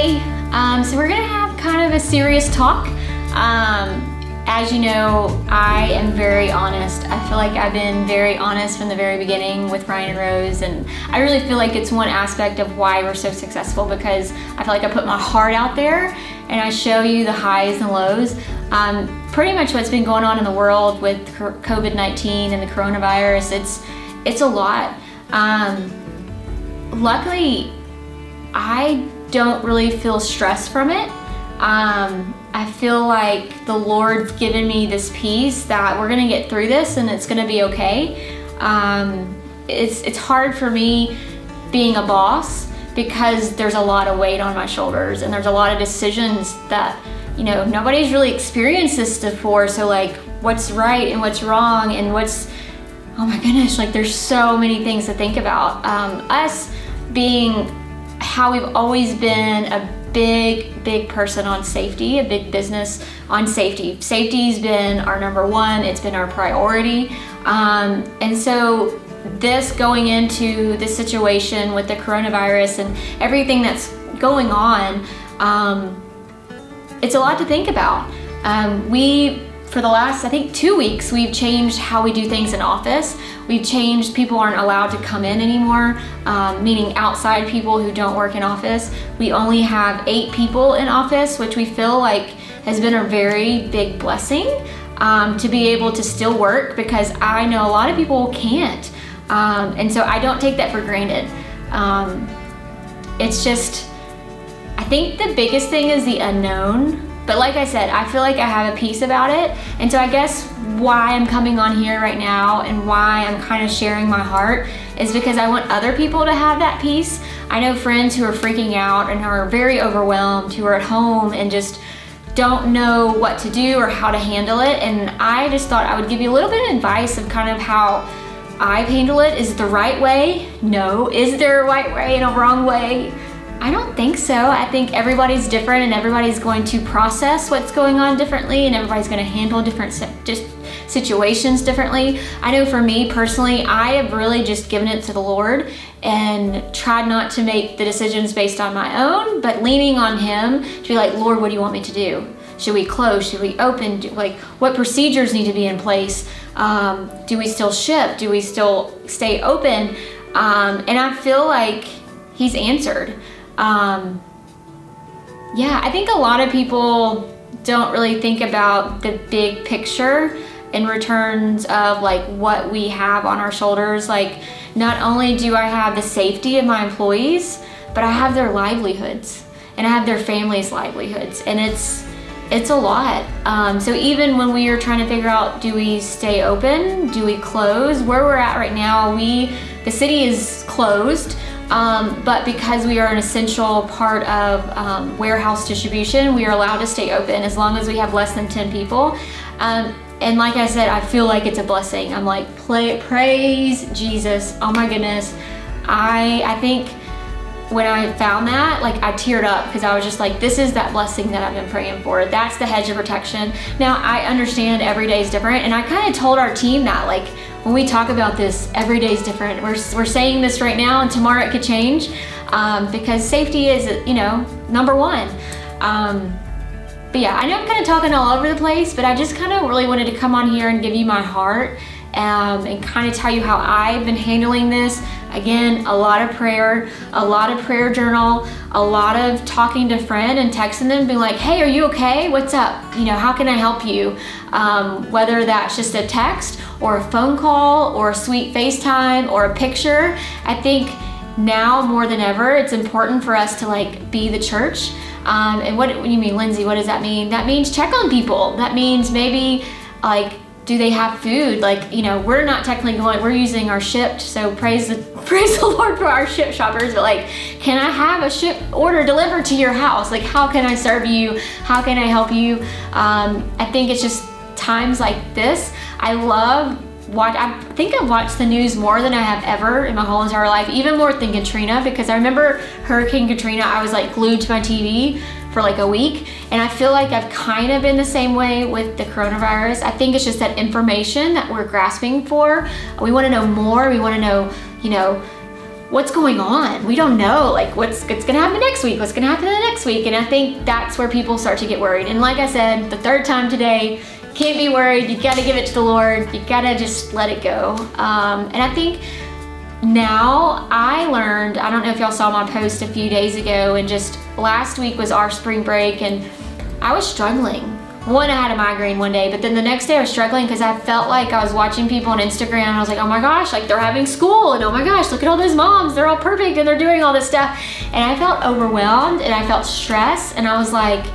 Hey, so we're gonna have kind of a serious talk. As you know, I am very honest. I feel like I've been very honest from the very beginning with Ryan and Rose, and I really feel like it's one aspect of why we're so successful, because I feel like I put my heart out there and I show you the highs and lows. Pretty much what's been going on in the world with COVID-19 and the coronavirus, it's a lot. Luckily, I don't really feel stress from it. I feel like the Lord's given me this peace that we're gonna get through this and it's gonna be okay. It's hard for me being a boss because there's a lot of weight on my shoulders and there's a lot of decisions that, you know, nobody's really experienced this before. So like, what's right and what's wrong and oh my goodness, like there's so many things to think about. Us being how we've always been a big person on safety, a big business on safety. Safety's been our number one, it's been our priority. And so this going into this situation with the coronavirus and everything that's going on, it's a lot to think about. For the last, I think 2 weeks, we've changed how we do things in office. We've changed, people aren't allowed to come in anymore, meaning outside people who don't work in office. We only have 8 people in office, which we feel like has been a very big blessing to be able to still work, because I know a lot of people can't. And so I don't take that for granted. It's just, I think the biggest thing is the unknown. But like I said, I feel like I have a peace about it. And so I guess why I'm coming on here right now and why I'm kind of sharing my heart is because I want other people to have that peace. I know friends who are freaking out and are very overwhelmed, who are at home and just don't know what to do or how to handle it. And I just thought I would give you a little bit of advice of kind of how I've handled it. Is it the right way? No. Is there a right way and a wrong way? I don't think so. I think everybody's different and everybody's going to process what's going on differently and everybody's going to handle different situations differently. I know for me personally, I have really just given it to the Lord and tried not to make the decisions based on my own, but leaning on Him to be like, Lord, what do you want me to do? Should we close? Should we open? Like, what procedures need to be in place? Do we still ship? Do we still stay open? And I feel like He's answered. Yeah, I think a lot of people don't really think about the big picture in returns of like what we have on our shoulders. Like, not only do I have the safety of my employees, but I have their livelihoods and I have their families' livelihoods, and it's a lot. So even when we are trying to figure out, do we stay open? Do we close? Where we're at right now, the city is closed. But because we are an essential part of warehouse distribution, we are allowed to stay open as long as we have less than 10 people. And like I said, I feel like it's a blessing. I'm like, praise Jesus. Oh my goodness. I think when I found that, like I teared up because I was just like, this is that blessing that I've been praying for. That's the hedge of protection. Now I understand every day is different, and I kind of told our team that, like, when we talk about this, every day is different. We're saying this right now, and tomorrow it could change, because safety is, you know, number one. But yeah, I know I'm kind of talking all over the place, but I just kind of really wanted to come on here and give you my heart and kind of tell you how I've been handling this. Again, a lot of prayer journal, a lot of talking to friends and texting them, being like, hey, are you okay? What's up? You know, how can I help you? Whether that's just a text or a phone call or a sweet FaceTime or a picture. I think now more than ever, it's important for us to like be the church. And what do you mean, Lindsay? What does that mean? That means check on people. That means maybe like, do they have food? Like, you know, we're not technically we're using our Shipt, so praise the Lord for our Shipt shoppers, but like, can I have a Shipt order delivered to your house? Like, how can I serve you? How can I help you? I think it's just times like this. I think I've watched the news more than I have ever in my whole entire life, even more than Katrina, because I remember Hurricane Katrina, I was like glued to my TV for like a week, and I feel like I've kind of been the same way with the coronavirus. I think it's just that information that we're grasping for. We want to know more. We want to know, you know, what's going on? We don't know, like what's gonna happen next week? What's gonna happen the next week? And I think that's where people start to get worried. And like I said, the third time today, can't be worried. You gotta give it to the Lord. You gotta just let it go. And I think now I learned, I don't know if y'all saw my post a few days ago, and just last week was our spring break, and I was struggling. One, I had a migraine one day, but then the next day I was struggling because I felt like I was watching people on Instagram and I was like, oh my gosh, like they're having school, and oh my gosh, look at all those moms, they're all perfect and they're doing all this stuff. And I felt overwhelmed and I felt stressed, and I was like,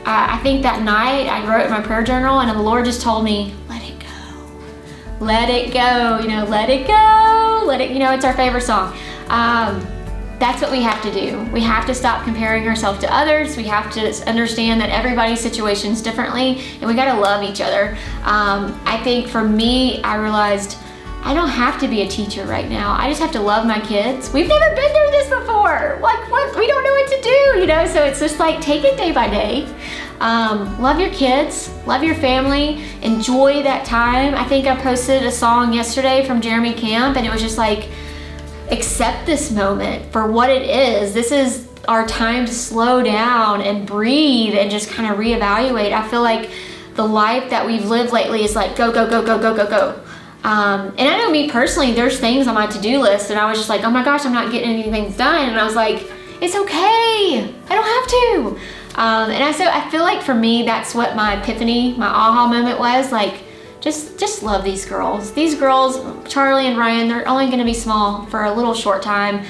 I think that night I wrote in my prayer journal, and the Lord just told me, let it go. Let it go, you know, let it go, let it, you know, it's our favorite song. That's what we have to do. We have to stop comparing ourselves to others. We have to understand that everybody's situation is differently, and we gotta love each other. I think for me, I realized I don't have to be a teacher right now. I just have to love my kids. We've never been through this before. Like, what? We don't know what to do, you know? So it's just like, take it day by day. Love your kids, love your family, enjoy that time. I think I posted a song yesterday from Jeremy Camp, and it was just like, accept this moment for what it is. This is our time to slow down and breathe and just kind of reevaluate. I feel like the life that we've lived lately is like go, go, go, go, go, go, go. And I know me personally, there's things on my to-do list, and I was just like, oh my gosh, I'm not getting anything done. And I was like, it's okay, I don't have to. So I feel like for me, that's what my epiphany, my aha moment was, like, just love these girls. These girls, Charlie and Ryan, they're only gonna be small for a little short time.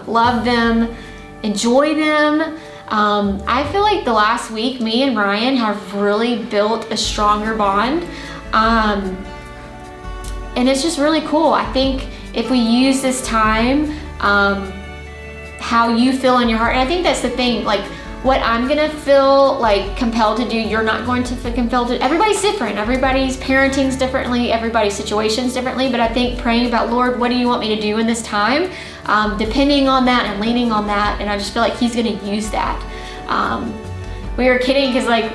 Love them, enjoy them. I feel like the last week, me and Ryan have really built a stronger bond. And it's just really cool. I think if we use this time, how you feel in your heart, and I think that's the thing, like, what I'm gonna feel like compelled to do, you're not going to feel compelled to. Everybody's different. Everybody's parenting's differently. Everybody's situation's differently. But I think praying about, Lord, what do you want me to do in this time? Depending on that and leaning on that. And I just feel like He's gonna use that. We were kidding because like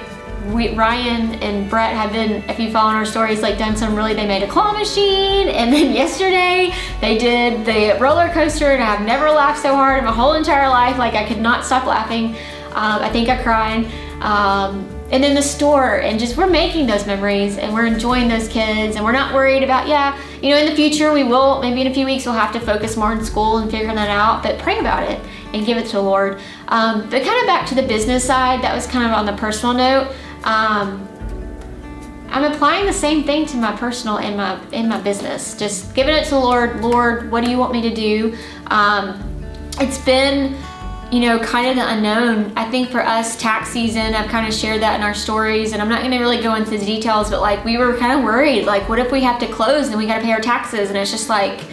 Ryan and Brett have been, if you follow our stories, like done some really, they made a claw machine, and then yesterday they did the roller coaster, and I've never laughed so hard in my whole entire life. Like I could not stop laughing. I think I cried. And then the store, and just we're making those memories, and we're enjoying those kids, and we're not worried about, yeah, you know, in the future we will, maybe in a few weeks we'll have to focus more on school and figuring that out, but pray about it and give it to the Lord. But kind of back to the business side, that was kind of on the personal note. I'm applying the same thing to my personal and my business, just giving it to the Lord. Lord, what do you want me to do? It's been, you know, kind of the unknown. I think for us, tax season, I've kind of shared that in our stories, and I'm not gonna really go into the details, but like we were kind of worried, like what if we have to close and we gotta pay our taxes? And it's just like,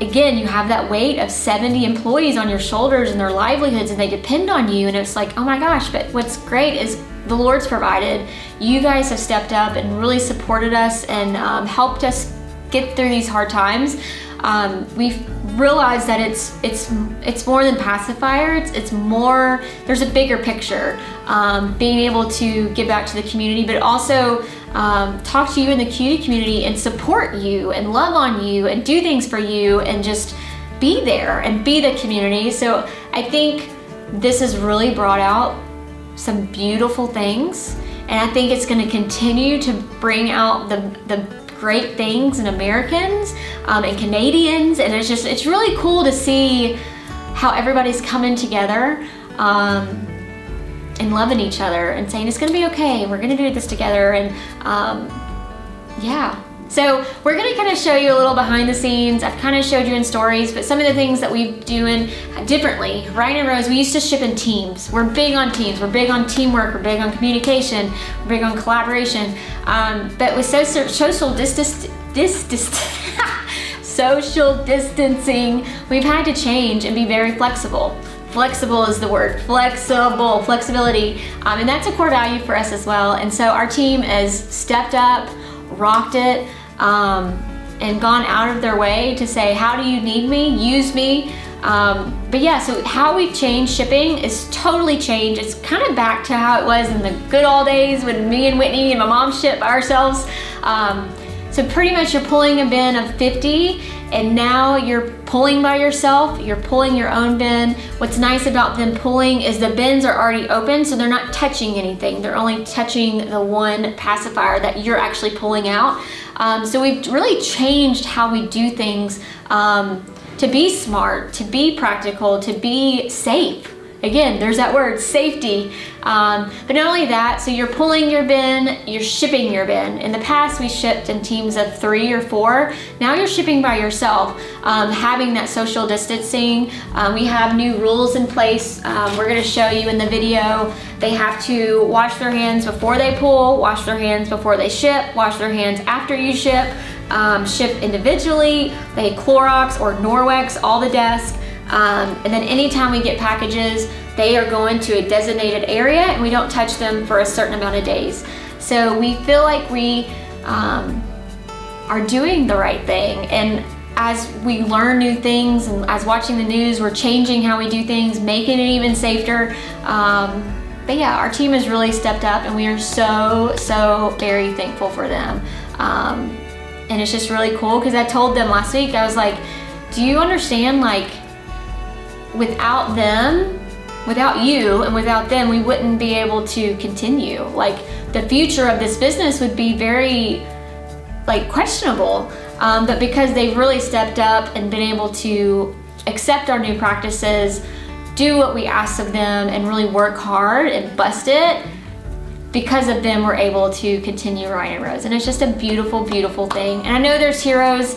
again, you have that weight of 70 employees on your shoulders and their livelihoods, and they depend on you, and it's like, oh my gosh. But what's great is the Lord's provided. You guys have stepped up and really supported us and helped us get through these hard times. We've realized that it's more than pacifier. It's more, there's a bigger picture. Being able to give back to the community, but also talk to you in the cutie community and support you and love on you and do things for you and just be there and be the community. So I think this has really brought out some beautiful things, and I think it's going to continue to bring out the great things in Americans and Canadians, and it's really cool to see how everybody's coming together and loving each other and saying it's gonna be okay, we're gonna do this together. And yeah, so we're gonna kind of show you a little behind the scenes. I've kind of showed you in stories, but some of the things that we're doing differently. Ryan and Rose, we used to ship in teams. We're big on teams, we're big on teamwork, we're big on communication, we're big on collaboration. But with social distancing, we've had to change and be very flexible. Flexible is the word, flexibility. And that's a core value for us as well. And so our team has stepped up, rocked it, and gone out of their way to say, how do you need me? Use me. But yeah, so how we've changed shipping is totally changed. It's kind of back to how it was in the good old days when me and Whitney and my mom shipped by ourselves. So pretty much you're pulling a bin of 50, and now you're pulling by yourself, you're pulling your own bin. What's nice about them pulling is the bins are already open, so they're not touching anything. They're only touching the one pacifier that you're actually pulling out. So we've really changed how we do things to be smart, to be practical, to be safe. Again, there's that word, safety. But not only that, so you're pulling your bin, you're shipping your bin. In the past, we shipped in teams of 3 or 4. Now you're shipping by yourself, having that social distancing. We have new rules in place. We're gonna show you in the video. They have to wash their hands before they pull, wash their hands before they ship, wash their hands after you ship, ship individually. They Clorox or Norwex all the desks. And then anytime we get packages, they are going to a designated area and we don't touch them for a certain amount of days. So we feel like we are doing the right thing. And as we learn new things and as watching the news, we're changing how we do things, making it even safer. But yeah, our team has really stepped up and we are so very thankful for them. And it's just really cool because I told them last week, I was like, do you understand, like, without them, without you and without them, we wouldn't be able to continue. Like, the future of this business would be very, like, questionable. But because they've really stepped up and been able to accept our new practices, do what we ask of them, and really work hard and bust it, because of them, we're able to continue Ryan and Rose. And it's just a beautiful, beautiful thing. And I know there's heroes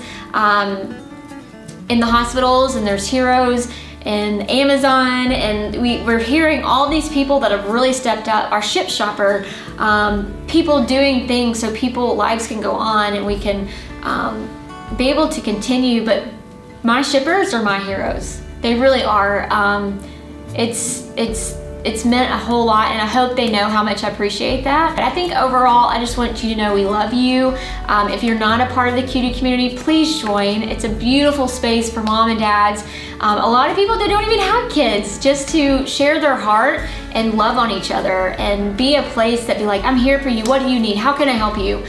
in the hospitals, and there's heroes in Amazon, and we're hearing all these people that have really stepped up. Our Ship Shopper, people doing things so lives can go on and we can be able to continue. But my shippers are my heroes. They really are. It's meant a whole lot, and I hope they know how much I appreciate that. But I think overall, I just want you to know we love you. If you're not a part of the Cutie community, please join. It's a beautiful space for mom and dads. A lot of people that don't even have kids, just to share their heart and love on each other and be a place that be like, I'm here for you. What do you need? How can I help you?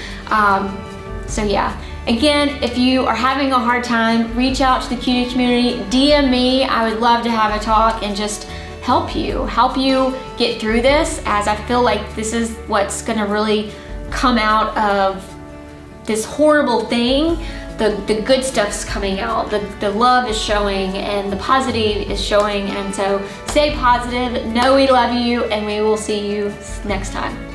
So yeah. Again, if you are having a hard time, reach out to the Cutie community, DM me. I would love to have a talk and just help you get through this, as I feel like this is what's gonna really come out of this horrible thing. The good stuff's coming out, the love is showing, and the positive is showing. And so stay positive, know we love you, and we will see you next time.